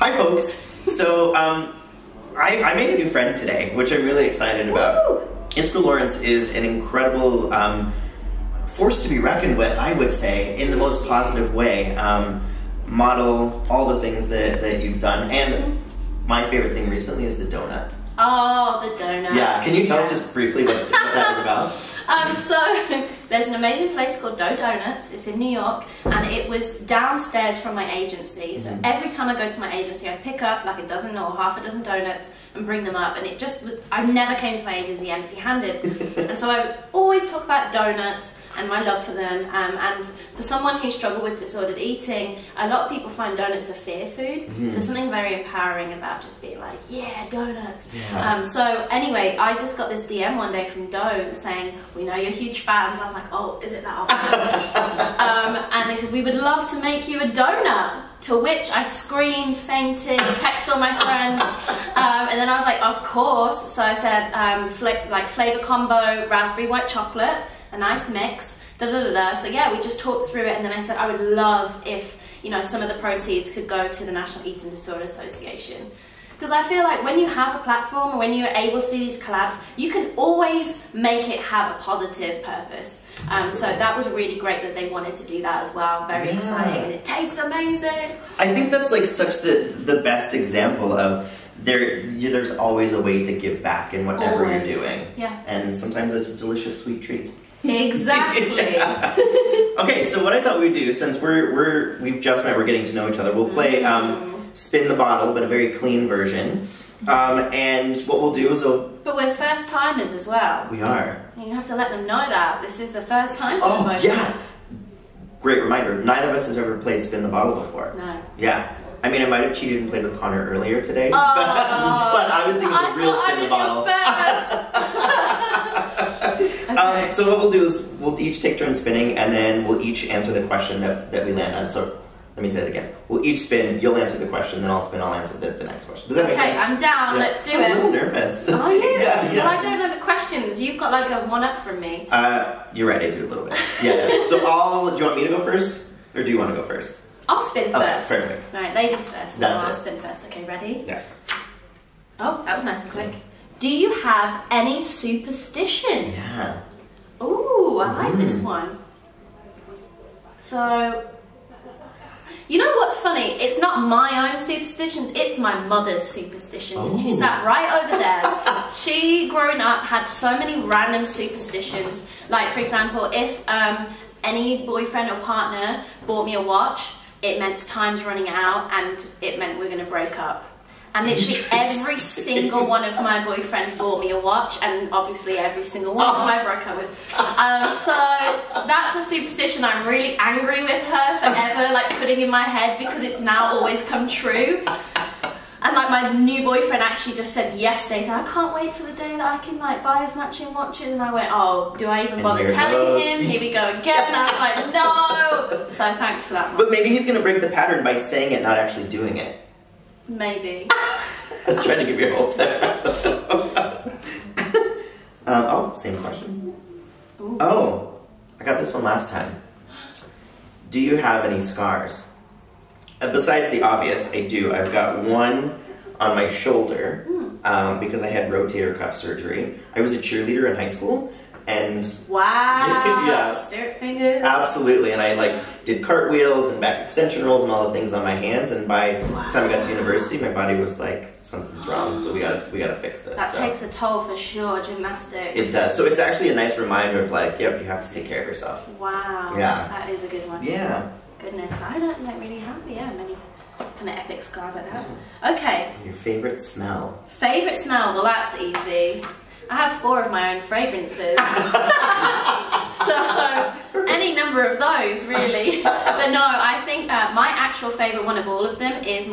Hi folks. So I made a new friend today, which I'm really excited about. Iskra Lawrence is an incredible force to be reckoned with, I would say, in the most positive way. Model all the things that you've done, and my favorite thing recently is the donut. Oh, the donut. Yeah, can you tell us just briefly what that was about? So there's an amazing place called Doughnut. It's in New York, and it was downstairs from my agency. So every time I go to my agency, I pick up like a dozen or half a dozen donuts and bring them up, and it just was, I never came to my agency empty-handed. And so I would always talk about donuts and my love for them. And for someone who struggled with disordered eating, a lot of people find donuts a fear food. So there's something very empowering about just being like, yeah, donuts. Yeah. So anyway, I just got this DM one day from Dough saying, we know you're huge fans. I was like, oh, is it that obvious? And they said, we would love to make you a donut. To which I screamed, fainted, texted all my friends, and then I was like, of course. So I said, like flavor combo, raspberry white chocolate, a nice mix, da da da da. So yeah, we just talked through it, and then I said I would love if, you know, some of the proceeds could go to the National Eating Disorder Association. Because I feel like when you have a platform, or when you're able to do these collabs, you can always make it have a positive purpose. So that was really great that they wanted to do that as well. Very exciting, and it tastes amazing. I think that's like such the best example of there's always a way to give back in whatever you're doing. Yeah. And sometimes it's a delicious sweet treat. Exactly. Okay, so what I thought we'd do, since we've just met, we're getting to know each other, we'll play Spin the Bottle, but a very clean version. And what we'll do is But we're first timers as well. We are. You have to let them know that this is the first time for both of us. Great reminder. Neither of us has ever played Spin the Bottle before. No. Yeah. I mean, I might have cheated and played with Connor earlier today. Oh, but I was thinking the real Spin the Bottle. Okay. So what we'll do is we'll each take turns spinning, and then we'll each answer the question that we land on. So let me say that again. We'll each spin, you'll answer the question, then I'll spin, I'll answer the next question. Does that make sense? Okay, I'm down, let's do it. I'm a little nervous. Are you? Yeah. Well, I don't know the questions. You've got like a one-up from me. You're right, I do a little bit. Yeah. So do you want me to go first? Or do you want to go first? I'll spin first. Perfect. Right, ladies first. That's I'll it. spin first. Okay, ready? Yeah. Oh, that was nice and quick. Do you have any superstitions? Yeah. Ooh, I like this one. So, you know what's funny? It's not my own superstitions, it's my mother's superstitions. And she sat right over there. She, growing up, had so many random superstitions. Like, for example, if any boyfriend or partner bought me a watch, it meant time's running out and it meant we're going to break up. And literally every single one of my boyfriends bought me a watch, and obviously every single one of them I broke up with. So that's a superstition I'm really angry with her forever, like putting in my head, because it's now always come true. And like my new boyfriend actually just said yesterday, he said, I can't wait for the day that I can like buy us matching watches. And I went, oh, do I even bother telling him? Here we go again. And I was like, no. So thanks for that, Mom. But maybe he's going to break the pattern by saying it, not actually doing it. Maybe. I was trying to give you a hope there. Oh, same question. Ooh. Oh, I got this one last time. Do you have any scars? Besides the obvious, I do. I've got one on my shoulder because I had rotator cuff surgery. I was a cheerleader in high school, and wow, yeah, spirit fingers. Absolutely, and I like did cartwheels and back extension rolls and all the things on my hands. And by the time I got to university, my body was like, something's wrong, so we gotta fix this. That takes a toll for sure. Gymnastics. It does. So it's actually a nice reminder of like, yep, you have to take care of yourself. Wow. Yeah. That is a good one. Yeah. Goodness, I don't really have many kind of epic scars like that. Okay. Your favorite smell? Favorite smell? Well, that's easy. I have 4 of my own fragrances. So, any number of those, really. But no, I think my actual favourite one of all of them is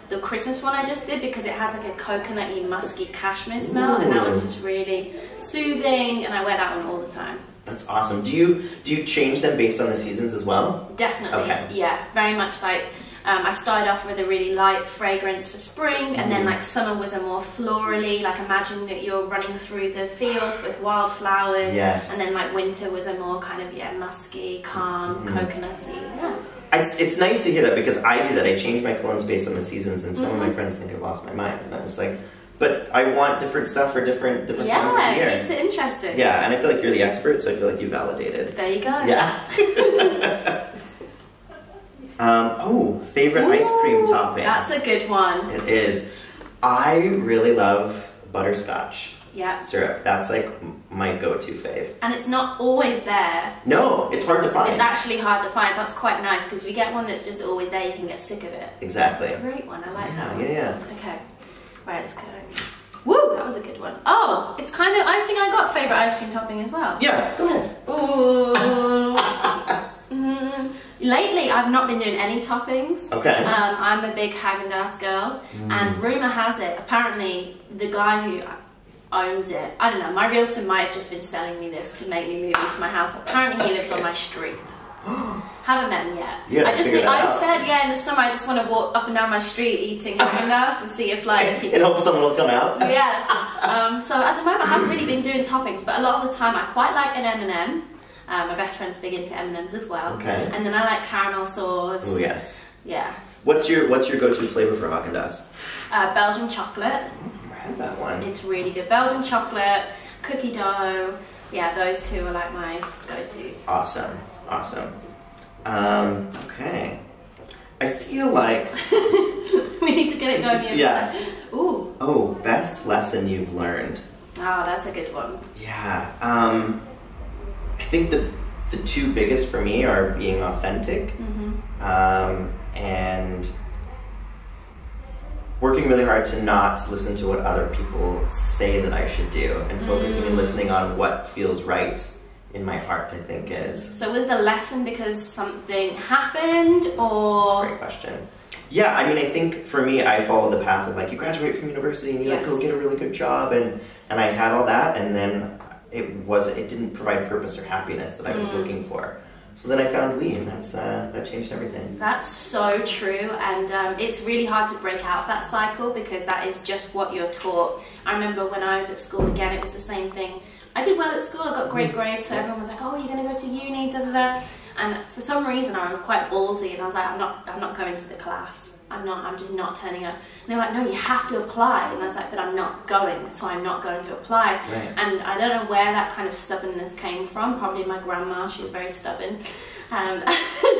the Christmas one I just did, because it has like a coconutty, musky cashmere smell, and that one's just really soothing, and I wear that one all the time. That's awesome. Do you change them based on the seasons as well? Definitely. Okay. Yeah, very much like I started off with a really light fragrance for spring, and then like summer was a more florally, like imagine that you're running through the fields with wildflowers. Yes. And then like winter was a more kind of musky, calm, coconutty. Yeah. It's nice to hear that because I do that. I change my colognes based on the seasons, and some of my friends think I've lost my mind. And I'm just like, but I want different stuff for different times of the year. Yeah, it keeps it interesting. Yeah, and I feel like you're the expert, so I feel like you validated. There you go. Yeah. Favorite ice cream topping. That's a good one. It is. I really love butterscotch. Yeah. Syrup. That's like my go-to fave. And it's not always there. No, it's hard to find. It's actually hard to find, so that's quite nice because if you get one that's just always there, you can get sick of it. Exactly. That's a great one. I like that one. Yeah. Okay. Right, let's go. Woo, that was a good one. Oh, it's kind of, I think I got favourite ice cream topping as well. Yeah, go ahead. Ooh. Lately, I've not been doing any toppings. Okay. I'm a big Haagen-Dazs girl, and rumour has it, apparently, the guy who owns it, I don't know, my realtor might have just been selling me this to make me move into my house. Apparently, he lives on my street. Haven't met him yet. I said, yeah, in the summer, I just want to walk up and down my street eating Haagen-Dazs and see if, like... and hope someone will come out. Yeah. So at the moment, I haven't really been doing toppings, but a lot of the time, I quite like an M&M. My best friend's big into M&Ms as well. Okay. And then I like caramel sauce. Oh, yes. Yeah. What's your go-to flavor for Haagen-Dazs? Belgian chocolate. I had that one. It's really good. Belgian chocolate, cookie dough. Yeah, those two are like my go-to. Awesome. Awesome. Okay. I feel like... we need to get it going. Yeah. Ooh. Oh, best lesson you've learned. Oh, that's a good one. Yeah. I think the two biggest for me are being authentic and working really hard to not listen to what other people say that I should do and focusing and listening on what feels right in my heart, I think is. So was the lesson because something happened or? That's a great question. Yeah, I mean, I think for me, I followed the path of like, you graduate from university and you like go get a really good job, and I had all that, and then it didn't provide purpose or happiness that I was looking for. So then I found weed, and that changed everything. That's so true, and it's really hard to break out of that cycle because that is just what you're taught. I remember when I was at school, again, it was the same thing. I did well at school, I got great grades, so everyone was like, oh, you're going to go to uni, da da da. And for some reason, I was quite ballsy, and I was like, I'm not going to the class. I'm just not turning up. And they were like, no, you have to apply. And I was like, but I'm not going, so I'm not going to apply. Right. And I don't know where that kind of stubbornness came from. Probably my grandma, she was very stubborn. I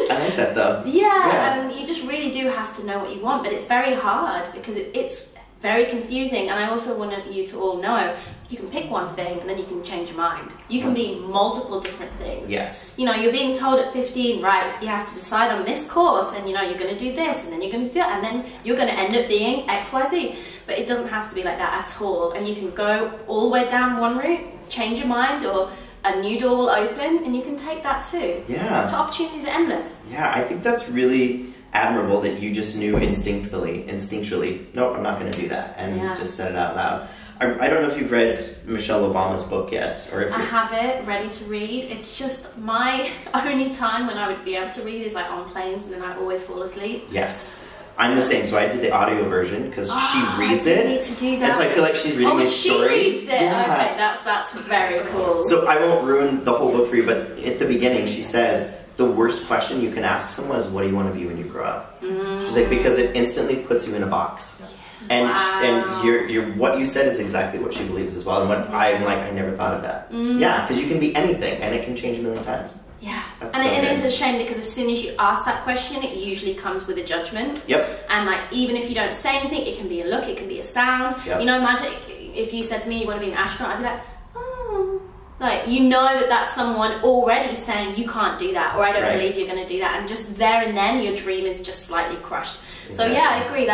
like that though. Yeah, and you just really do have to know what you want, but it's very hard because it's very confusing. And I also want you to all know, you can pick one thing and then you can change your mind. You can be multiple different things. Yes. You know, you're being told at 15, right, you have to decide on this course, and you know, you're going to do this, and then you're going to do that, and then you're going to end up being X, Y, Z. But it doesn't have to be like that at all. And you can go all the way down one route, change your mind, or a new door will open, and you can take that too. Yeah. So opportunities are endless. Yeah, I think that's really admirable that you just knew instinctually, nope, I'm not going to do that, and just said it out loud. I don't know if you've read Michelle Obama's book yet, or if I have it ready to read. It's just my only time when I would be able to read is like on planes, and then I always fall asleep. Yes. I'm the same, so I did the audio version because she reads it. I need to do that. And so I feel like she's reading a story. She reads it. Yeah. Okay, that's very cool. So I won't ruin the whole book for you, but at the beginning she says the worst question you can ask someone is, what do you want to be when you grow up? She's like, because it instantly puts you in a box. And and what you said is exactly what she believes as well. And what I'm like, I never thought of that. Yeah, because you can be anything and it can change a million times. Yeah, and it is a shame because as soon as you ask that question, it usually comes with a judgment. Yep. And like, even if you don't say anything, it can be a look, it can be a sound. Yep. You know, imagine if you said to me, you want to be an astronaut, I'd be like, oh. Like, you know that that's someone already saying you can't do that, or I don't believe you're going to do that. And just there and then, your dream is just slightly crushed. Exactly. So yeah, I agree.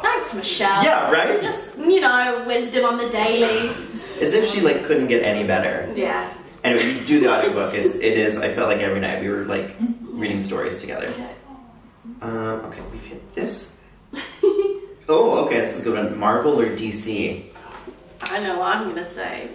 Thanks, Michelle. Yeah, right? Just, you know, wisdom on the daily. As if she like couldn't get any better. Yeah. Anyway, you do the audiobook. It is. I felt like every night we were like reading stories together. Okay. Okay, we've hit this. Oh, okay, this is a good one. Marvel or DC? I know what I'm gonna say.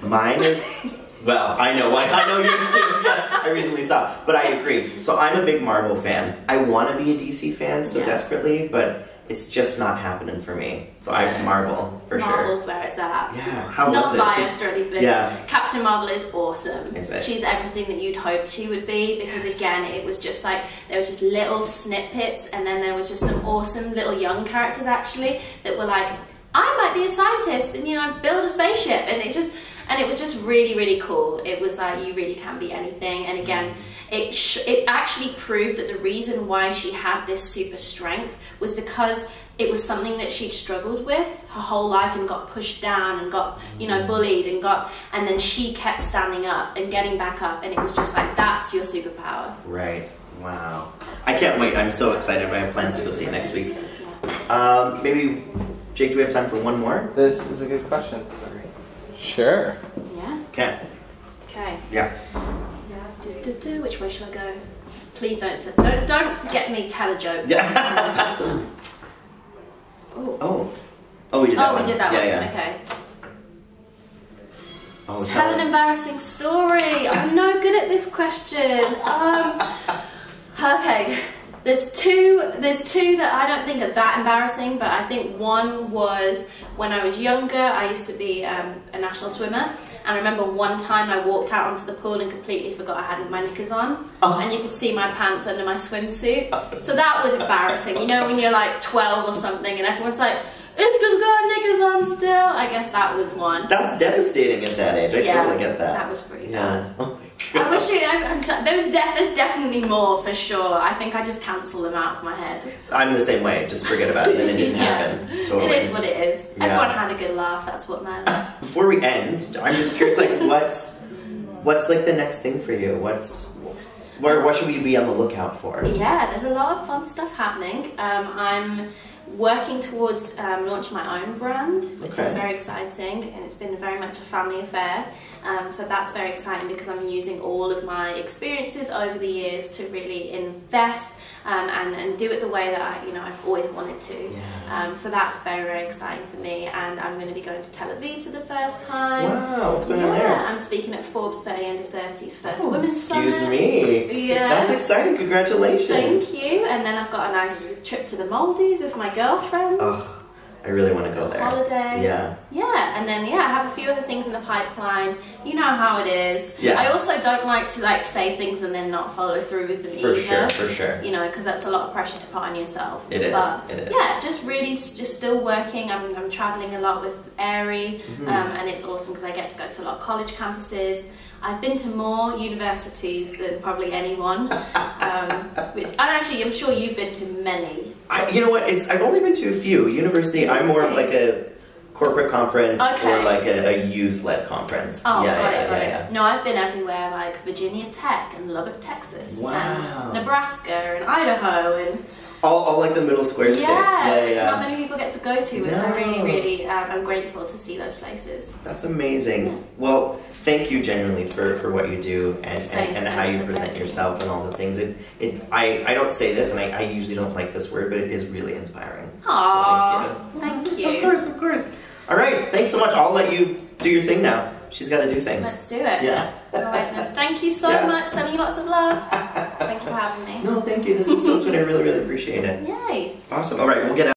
Mine is. Well, I know yours too. Yeah, I recently saw, but I agree. So I'm a big Marvel fan. I want to be a DC fan so desperately, but it's just not happening for me. So I marvel for sure. Marvel's where it's at. Yeah, how was it? Not biased or anything. Yeah. Captain Marvel is awesome. Is it? She's everything that you'd hoped she would be, because again, it was just like, there was just little snippets, and then there was just some awesome little young characters actually that were like, I might be a scientist and, you know, build a spaceship, and it was just really, really cool. It was like, you really can be anything. And again, it actually proved that the reason why she had this super strength was because it was something that she'd struggled with her whole life and got pushed down and got, you know, bullied and then she kept standing up and getting back up, and it was just like, that's your superpower. Right. Wow. I can't wait. I'm so excited. I have plans to go see it next week. Maybe, Jake, do we have time for one more? This is a good question. Sorry. Sure. Yeah? Okay. Okay. Yeah. Which way should I go? Please don't get me tell a joke. Yeah. Oh, we did that one. We did that one. Yeah. Okay. Oh, tell an embarrassing story. I'm no good at this question. Okay. There's two that I don't think are that embarrassing, but I think one was when I was younger. I used to be a national swimmer, and I remember one time I walked out onto the pool and completely forgot I hadn't my knickers on, and you could see my pants under my swimsuit. So that was embarrassing. You know, when you're like 12 or something, and everyone's like, Iskra's got knickers on still. I guess that was one. That's devastating at that age. I totally get that. That was pretty bad. Oh my God. I wish there's definitely more for sure. I think I just cancel them out of my head. I'm the same way. Just forget about it, and it didn't happen. Totally. It is what it is. Yeah. Everyone had a good laugh. That's what matters. Before we end, I'm just curious, like, what's like the next thing for you? What should we be on the lookout for? Yeah, there's a lot of fun stuff happening. I'm working towards launching my own brand, which is very exciting, and it's been very much a family affair. So that's very exciting because I'm using all of my experiences over the years to really invest and do it the way that I've always wanted to. Yeah. So that's very, very exciting for me, and I'm going to be going to Tel Aviv for the first time. Wow, what's going on there? I'm speaking at Forbes 30 Under 30's first Women's Summit. Excuse me. Yeah. That's exciting. Congratulations. Thank you. And then I've got a nice trip to the Maldives with my girlfriend. Ugh, I really want to go there. Holiday. Yeah. Yeah, and then I have a few other things in the pipeline. You know how it is. Yeah. I also don't like to say things and then not follow through with them either. For sure. You know, because that's a lot of pressure to put on yourself. It is. But, it is. Yeah, just still working. I'm traveling a lot with Airy, and it's awesome because I get to go to a lot of college campuses. I've been to more universities than probably anyone, I'm sure you've been to many. You know what? I've only been to a few. University, I'm more of like a corporate conference or like a youth-led conference. Oh, got it. No, I've been everywhere, like Virginia Tech and Lubbock, Texas, and Nebraska and Idaho and all like the middle square states. Which not many people get to go to, which I really I'm grateful to see those places. That's amazing. Yeah. Well, thank you genuinely for what you do and how you present yourself and all the things. I don't say this, and I usually don't like this word, but it is really inspiring. Aww, so thank you. Of course. All right, thanks so much. I'll let you do your thing now. She's got to do things. Let's do it. Yeah. All right then. Thank you so much. Sending you lots of love. Thank you for having me. No, thank you. This was so sweet. I really, really appreciate it. Yay. Awesome. All right, we'll get out.